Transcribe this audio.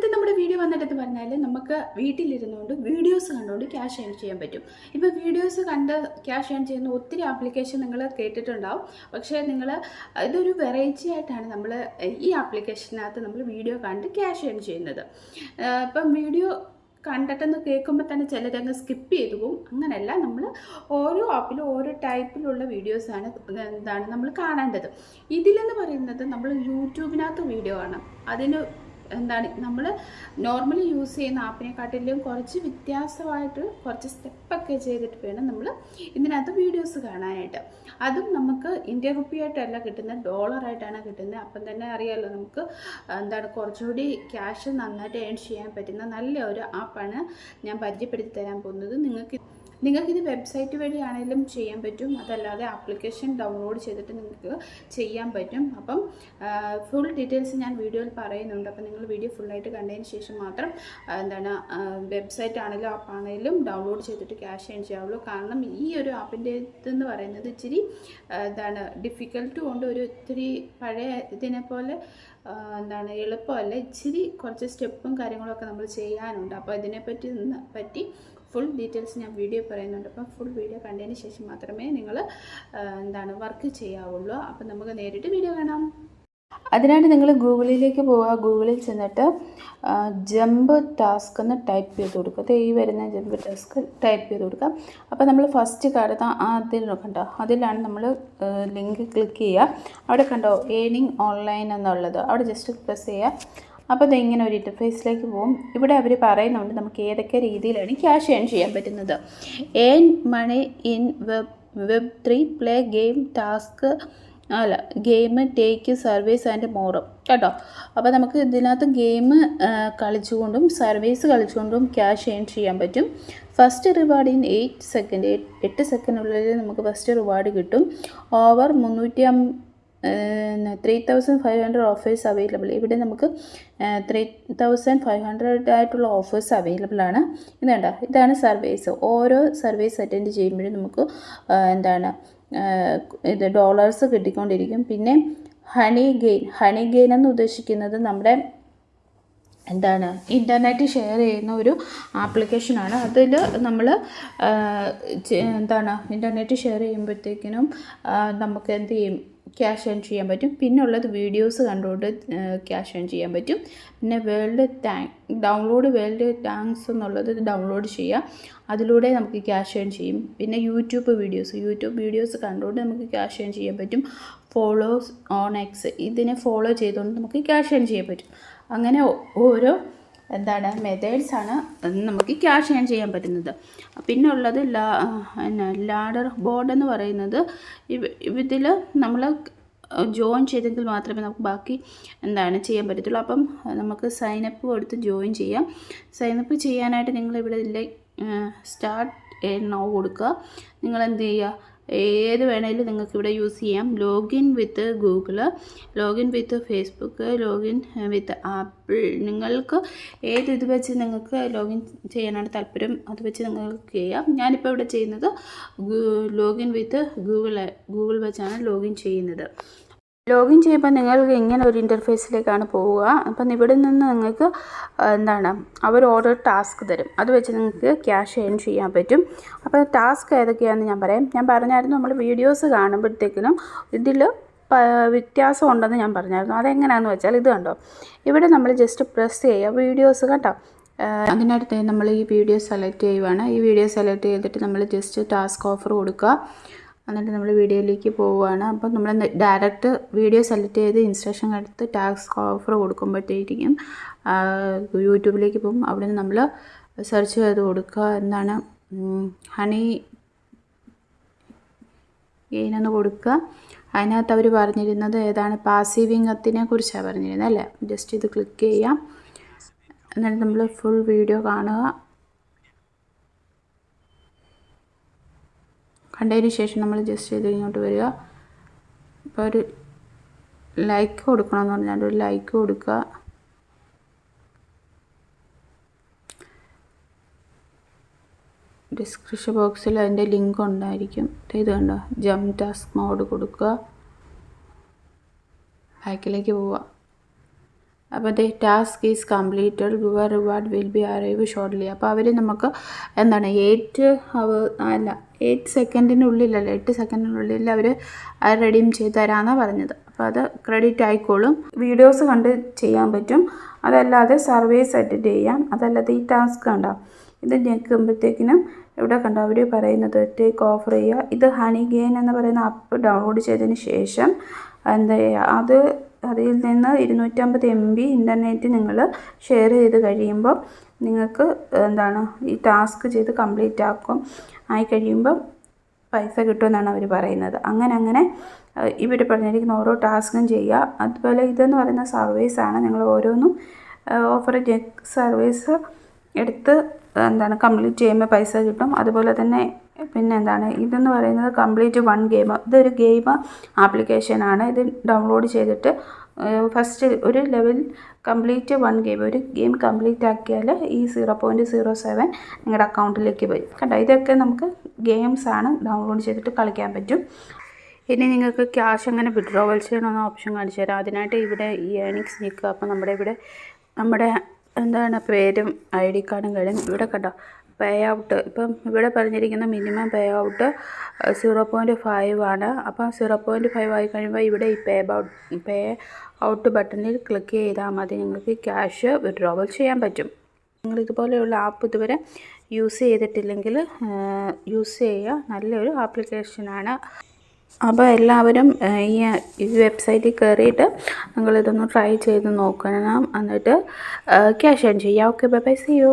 ഇന്നത്തെ നമ്മുടെ വീഡിയോ വന്നിട്ടെന്ന് പറഞ്ഞാൽ നമുക്ക് വീട്ടിലിരുന്നുകൊണ്ട് വീഡിയോസ് കണ്ടുകൊണ്ട് ക്യാഷ് ഏൺ ചെയ്യാൻ പറ്റും. ഇപ്പോൾ വീഡിയോസ് കണ്ട് ക്യാഷ് ഏൺ ചെയ്യുന്ന ഒത്തിരി ആപ്ലിക്കേഷൻ നിങ്ങൾ കേട്ടിട്ടുണ്ടാവും. പക്ഷേ ഇതൊരു വെറൈറ്റി ആയിട്ടാണ് നമ്മൾ ഈ ആപ്ലിക്കേഷനകത്ത് നമ്മൾ വീഡിയോ കണ്ട് ക്യാഷ് ഏൺ ചെയ്യുന്നത്. ഇപ്പം വീഡിയോ കണ്ടിട്ടെന്ന് കേൾക്കുമ്പോൾ തന്നെ ചിലരങ്ങ് സ്കിപ്പ് ചെയ്തു പോകും. അങ്ങനെയല്ല, നമ്മൾ ഓരോ ആപ്പിലും ഓരോ ടൈപ്പിലുള്ള വീഡിയോസാണ് നമ്മൾ കാണേണ്ടത്. ഇതിലെന്ന് പറയുന്നത് നമ്മൾ യൂട്യൂബിനകത്ത് വീഡിയോ കാണാം. അതിന് നമ്മൾ നോർമലി യൂസ് ചെയ്യുന്ന ആപ്പിനെക്കാട്ടിലും കുറച്ച് വ്യത്യാസമായിട്ട് കുറച്ച് സ്റ്റെപ്പൊക്കെ ചെയ്തിട്ട് വേണം നമ്മൾ ഇതിനകത്ത് വീഡിയോസ് കാണാനായിട്ട്. അതും നമുക്ക് ഇന്ത്യൻ റുപ്പിയായിട്ടല്ല കിട്ടുന്നത്, ഡോളറായിട്ടാണ് കിട്ടുന്നത്. അപ്പം തന്നെ അറിയാമല്ലോ, നമുക്ക് കുറച്ചുകൂടി ക്യാഷ് നന്നായിട്ട് ഏൺ ചെയ്യാൻ പറ്റുന്ന നല്ല ഒരു ആപ്പാണ് ഞാൻ പരിചയപ്പെടുത്തി തരാൻ പോകുന്നത്. നിങ്ങൾക്കിത് വെബ്സൈറ്റ് വഴിയാണെങ്കിലും ചെയ്യാൻ പറ്റും, അതല്ലാതെ ആപ്ലിക്കേഷൻ ഡൗൺലോഡ് ചെയ്തിട്ട് നിങ്ങൾക്ക് ചെയ്യാൻ പറ്റും. അപ്പം ഫുൾ ഡീറ്റെയിൽസ് ഞാൻ വീഡിയോയിൽ പറയുന്നുണ്ട്. അപ്പം നിങ്ങൾ വീഡിയോ ഫുള്ളായിട്ട് കണ്ടതിന് ശേഷം മാത്രം വെബ്സൈറ്റ് ആണെങ്കിലും ആപ്പാണെങ്കിലും ഡൗൺലോഡ് ചെയ്തിട്ട് ക്യാഷ് ഏൺ ചെയ്യാവുള്ളൂ. കാരണം ഈ ഒരു ആപ്പിൻ്റെ ഇതെന്ന് പറയുന്നത് ഇച്ചിരി ഡിഫിക്കൽട്ടും കൊണ്ട് ഒത്തിരി പഴയ ഇതിനെ പോലെ എളുപ്പമല്ല. ഇച്ചിരി കുറച്ച് സ്റ്റെപ്പും കാര്യങ്ങളൊക്കെ നമ്മൾ ചെയ്യാനുണ്ട്. അപ്പോൾ ഇതിനെപ്പറ്റി ഫുൾ ഡീറ്റെയിൽസ് ഞാൻ വീഡിയോ പറയുന്നുണ്ട്. അപ്പം ഫുൾ വീഡിയോ കണ്ടതിന് ശേഷം മാത്രമേ നിങ്ങൾ വർക്ക് ചെയ്യാവുള്ളൂ. അപ്പം നമുക്ക് നേരിട്ട് വീഡിയോ കാണാം. അതിനായിട്ട് നിങ്ങൾ ഗൂഗിളിലേക്ക് പോവുക. ഗൂഗിളിൽ ചെന്നിട്ട് ജമ്പ് ടാസ്ക് എന്ന് ടൈപ്പ് ചെയ്ത് കൊടുക്കുക. ഈ വരുന്ന ജമ്പ് ടാസ്ക് ടൈപ്പ് ചെയ്ത് കൊടുക്കുക. അപ്പോൾ നമ്മൾ ഫസ്റ്റ് കാണുന്ന അതിൽ കണ്ടോ, അതിലാണ് നമ്മൾ ലിങ്ക് ക്ലിക്ക് ചെയ്യുക. അവിടെ കണ്ടോ ഏണിംഗ് ഓൺലൈൻ എന്നുള്ളത്, അവിടെ ജസ്റ്റ് പ്രസ് ചെയ്യുക. അപ്പോൾ ഇത് ഇങ്ങനെ ഒരു ഇൻ്റർഫേസിലേക്ക് പോകും. ഇവിടെ അവർ പറയുന്നുണ്ട് നമുക്ക് ഏതൊക്കെ രീതിയിലാണ് ക്യാഷ് ഏൺ ചെയ്യാൻ പറ്റുന്നത്. ഏൺ മണി ഇൻ വെബ്3, play game, task game, take, service and മോറും കേട്ടോ. അപ്പോൾ നമുക്ക് ഇതിനകത്ത് ഗെയിം കളിച്ചുകൊണ്ടും സർവീസ് കളിച്ചുകൊണ്ടും ക്യാഷ് ഏൺ ചെയ്യാൻ പറ്റും. ഫസ്റ്റ് റിവാർഡ് ഇൻ 8 സെക്കൻഡ്, 8 സെക്കൻഡിനുള്ളിൽ നമുക്ക് ഫസ്റ്റ് റിവാർഡ് കിട്ടും. Over 3,500 offers available. ഇവിടെ നമുക്ക് 3,500 ആയിട്ടുള്ള ഓഫേഴ്സ് അവൈലബിൾ ആണ്. ഇതാണ് സർവീസ്. ഓരോ സർവീസ് അറ്റൻഡ് ചെയ്യുമ്പോഴും നമുക്ക് ഇത് ഡോളേഴ്സ് കിട്ടിക്കൊണ്ടിരിക്കും. പിന്നെ ഹണി ഗെയിൻ എന്ന് ഉദ്ദേശിക്കുന്നത് നമ്മുടെ ഇൻ്റർനെറ്റ് ഷെയർ ചെയ്യുന്ന ഒരു ആപ്ലിക്കേഷനാണ്. അതിൽ നമ്മൾ ഇൻ്റർനെറ്റ് ഷെയർ ചെയ്യുമ്പോഴത്തേക്കിനും നമുക്ക് എന്ത് ചെയ്യും, ക്യാഷ് ഏൺ ചെയ്യാൻ പറ്റും. പിന്നെ ഉള്ളത് വീഡിയോസ് കണ്ടുകൊണ്ട് ക്യാഷ് ഏൺ ചെയ്യാൻ പറ്റും. പിന്നെ വേൾഡ് താങ്ക്സ് എന്നുള്ളത് ഡൗൺലോഡ് ചെയ്യുക. അതിലൂടെ നമുക്ക് ക്യാഷ് ഏൺ ചെയ്യും. പിന്നെ യൂട്യൂബ് വീഡിയോസ് കണ്ടുകൊണ്ട് നമുക്ക് ക്യാഷ് ഏൺ ചെയ്യാൻ പറ്റും. ഫോളോസ് ഓൺ എക്സ്, ഇതിനെ ഫോളോ ചെയ്തുകൊണ്ട് നമുക്ക് ക്യാഷ് ഏൺ ചെയ്യാൻ പറ്റും. അങ്ങനെ ഓരോ മെത്തേഡ്സാണ് നമുക്ക് ക്യാഷ് ഏൺ ചെയ്യാൻ പറ്റുന്നത്. പിന്നെ ഉള്ളത് ലാഡർ ബോർഡ് എന്ന് പറയുന്നത്, ഇതിൽ നമ്മൾ ജോയിൻ ചെയ്തെങ്കിൽ മാത്രമേ നമുക്ക് ബാക്കി ചെയ്യാൻ പറ്റത്തുള്ളൂ. അപ്പം നമുക്ക് സൈനപ്പ് കൊടുത്ത് ജോയിൻ ചെയ്യാം. സൈനപ്പ് ചെയ്യാനായിട്ട് നിങ്ങളിവിടെ സ്റ്റാർട്ട് നൗ കൊടുക്കുക. നിങ്ങൾ എന്ത് ചെയ്യുക, ഏത് വേണമെങ്കിലും നിങ്ങൾക്ക് ഇവിടെ യൂസ് ചെയ്യാം. ലോഗിൻ വിത്ത് ഗൂഗിള്, ലോഗിൻ വിത്ത് ഫേസ്ബുക്ക്, ലോഗിൻ വിത്ത് ആപ്പിൾ. നിങ്ങൾക്ക് ഇത് വെച്ച് നിങ്ങൾക്ക് ലോഗിൻ ചെയ്യാനാണ് താല്പര്യം, അത് വെച്ച് നിങ്ങൾക്ക് ചെയ്യാം. ഞാനിപ്പോൾ ഇവിടെ ചെയ്യുന്നത് ലോഗിൻ വിത്ത് ഗൂഗിൾ വെച്ചാണ് ലോഗിൻ ചെയ്യുന്നത്. ലോഗിൻ ചെയ്യുമ്പോൾ നിങ്ങൾക്ക് ഇങ്ങനെ ഒരു ഇൻ്റർഫേസിലേക്കാണ് പോവുക. അപ്പം ഇവിടെ നിന്ന് നിങ്ങൾക്ക് അവർ ഓരോ ടാസ്ക് തരും, അത് വെച്ച് നിങ്ങൾക്ക് ക്യാഷ് ഏൺ ചെയ്യാൻ പറ്റും. അപ്പോൾ ടാസ്ക് ഏതൊക്കെയാണെന്ന് ഞാൻ പറഞ്ഞായിരുന്നു. നമ്മൾ വീഡിയോസ് കാണുമ്പോഴത്തേക്കിനും ഇതിൽ വ്യത്യാസം ഉണ്ടെന്ന് ഞാൻ പറഞ്ഞായിരുന്നു. അതെങ്ങനെയാണെന്ന് വെച്ചാൽ ഇത് കണ്ടോ, ഇവിടെ നമ്മൾ ജസ്റ്റ് പ്രസ് ചെയ്യുക, വീഡിയോസ് കേട്ടോ. അതിനടുത്ത് നമ്മൾ ഈ വീഡിയോ സെലക്ട് ചെയ്യുവാണ്. ഈ വീഡിയോ സെലക്ട് ചെയ്തിട്ട് നമ്മൾ ജസ്റ്റ് ടാസ്ക് ഓഫർ കൊടുക്കുക. എന്നിട്ട് നമ്മൾ വീഡിയോയിലേക്ക് പോവുകയാണ്. അപ്പം നമ്മൾ ഡയറക്റ്റ് വീഡിയോ സെലക്ട് ചെയ്ത് ഇൻസ്ട്രക്ഷൻ എടുത്ത് ടാസ്ക് ഓഫർ കൊടുക്കുമ്പോഴത്തേക്കും യൂട്യൂബിലേക്ക് പോകും. അവിടെ നിന്ന് നമ്മൾ സെർച്ച് ചെയ്ത് കൊടുക്കുക, ഹണി ഗെയിനെന്ന് കൊടുക്കുക. അതിനകത്ത് അവർ പറഞ്ഞിരുന്നത് പാസീവ് ഇൻകത്തിനെ കുറിച്ചാണ് പറഞ്ഞിരുന്നത് അല്ലേ. ജസ്റ്റ് ഇത് ക്ലിക്ക് ചെയ്യാം. എന്നിട്ട് നമ്മൾ ഫുൾ വീഡിയോ കാണുക. കണ്ടതിന് ശേഷം നമ്മൾ ജസ്റ്റ് ഇത് ഇങ്ങോട്ട് വരിക. അപ്പോൾ ഒരു ലൈക്ക് കൊടുക്കണമെന്ന് പറഞ്ഞാൽ ഒരു ലൈക്ക് കൊടുക്കുക. ഡിസ്ക്രിപ്ഷൻ ബോക്സിൽ അതിൻ്റെ ലിങ്ക് ഉണ്ടായിരിക്കും. ഇത് കണ്ടോ, ജംപ് ടാസ്ക് മോഡ് കൊടുക്കുക, ബാക്കിലേക്ക് പോവുക. അപ്പോൾ the task is completed, your reward will be arrive shortly. അപ്പോൾ അവർ നമുക്ക് എന്താണ് 8 സെക്കൻഡിനുള്ളിലല്ല 8 സെക്കൻഡിനുള്ളിൽ അവർ റെഡീം ചെയ്ത് തരാമെന്നാണ് പറഞ്ഞത്. അപ്പോൾ അത് ക്രെഡിറ്റ് ആയിക്കോളും. വീഡിയോസ് കണ്ട് ചെയ്യാൻ പറ്റും, അതല്ലാതെ സർവേസ് അറ്റൻഡ് ചെയ്യാം. അതല്ലാതെ ഈ ടാസ്ക് കണ്ടോ, ഇത് ഞെക്കുമ്പോഴത്തേക്കിനും ഇവിടെ കണ്ടോ അവർ പറയുന്നത് ടേക്ക് ഓഫർ ചെയ്യുക. ഇത് ഹണി ഗെയിൻ എന്ന് പറയുന്ന ആപ്പ് ഡൗൺലോഡ് ചെയ്തതിന് ശേഷം എന്താ ചെയ്യുക, അതിൽ നിന്ന് 250 MB ഇൻ്റർനെറ്റ് നിങ്ങൾ ഷെയർ ചെയ്ത് കഴിയുമ്പോൾ നിങ്ങൾക്ക് എന്താണ് ഈ ടാസ്ക് ചെയ്ത് കംപ്ലീറ്റ് ആയി കഴിയുമ്പോൾ പൈസ കിട്ടുമെന്നാണ് അവർ പറയുന്നത്. അങ്ങനെ ഇവർ പറഞ്ഞിരിക്കുന്ന ഓരോ ടാസ്കും ചെയ്യുക. അതുപോലെ ഇതെന്ന് പറയുന്ന സർവീസാണ്. നിങ്ങൾ ഓരോന്നും ഓഫർ സർവീസ് എടുത്ത് എന്താണ് കംപ്ലീറ്റ് ചെയ്യുമ്പോൾ പൈസ കിട്ടും. അതുപോലെ തന്നെ പിന്നെ എന്താണ് ഇതെന്ന് പറയുന്നത് കംപ്ലീറ്റ് 1 ഗെയിം. ഇതൊരു ഗെയിം ആപ്ലിക്കേഷനാണ്. ഇത് ഡൗൺലോഡ് ചെയ്തിട്ട് ഫസ്റ്റ് ഒരു ലെവൽ കംപ്ലീറ്റ് 1 ഗെയിം, ഒരു ഗെയിം കംപ്ലീറ്റ് ആക്കിയാൽ ഈ 0.07 നിങ്ങളുടെ അക്കൗണ്ടിലേക്ക് വരും. കണ്ടോ, ഇതൊക്കെ നമുക്ക് ഗെയിംസാണ്, ഡൗൺലോഡ് ചെയ്തിട്ട് കളിക്കാൻ പറ്റും. ഇനി നിങ്ങൾക്ക് ക്യാഷ് എങ്ങനെ വിഡ്രോവൽ ചെയ്യണമെന്ന ഓപ്ഷൻ കാണിച്ചു തരാം. അതിനായിട്ട് ഇവിടെ ഈ ഏണിങ്സ് നിൽക്കുക. അപ്പോൾ നമ്മുടെ എന്താണ് പേരും ID കാർഡും കഴിയും. ഇവിടെ കണ്ടോ പേ ഔട്ട്, ഇപ്പം ഇവിടെ പറഞ്ഞിരിക്കുന്ന മിനിമം പേ ഔട്ട് 0.5 ആണ്. അപ്പം 0.5 ആയി കഴിയുമ്പോൾ ഇവിടെ ഈ പേ ഔട്ട് ബട്ടണിൽ ക്ലിക്ക് ചെയ്താൽ മതി. നിങ്ങൾക്ക് ക്യാഷ് വിഡ്രോവൽ ചെയ്യാൻ പറ്റും. നിങ്ങൾ ഇതുപോലെയുള്ള ആപ്പ് ഇതുവരെ യൂസ് ചെയ്തിട്ടില്ലെങ്കിൽ യൂസ് ചെയ്യുക. നല്ലൊരു ആപ്ലിക്കേഷനാണ്. അപ്പോൾ എല്ലാവരും ഈ വെബ്സൈറ്റിൽ കയറിയിട്ട് നിങ്ങളിതൊന്ന് ട്രൈ ചെയ്ത് നോക്കണം. എന്നിട്ട് ക്യാഷ് ഏൺ ചെയ്യുക. Okay, bye bye, see U.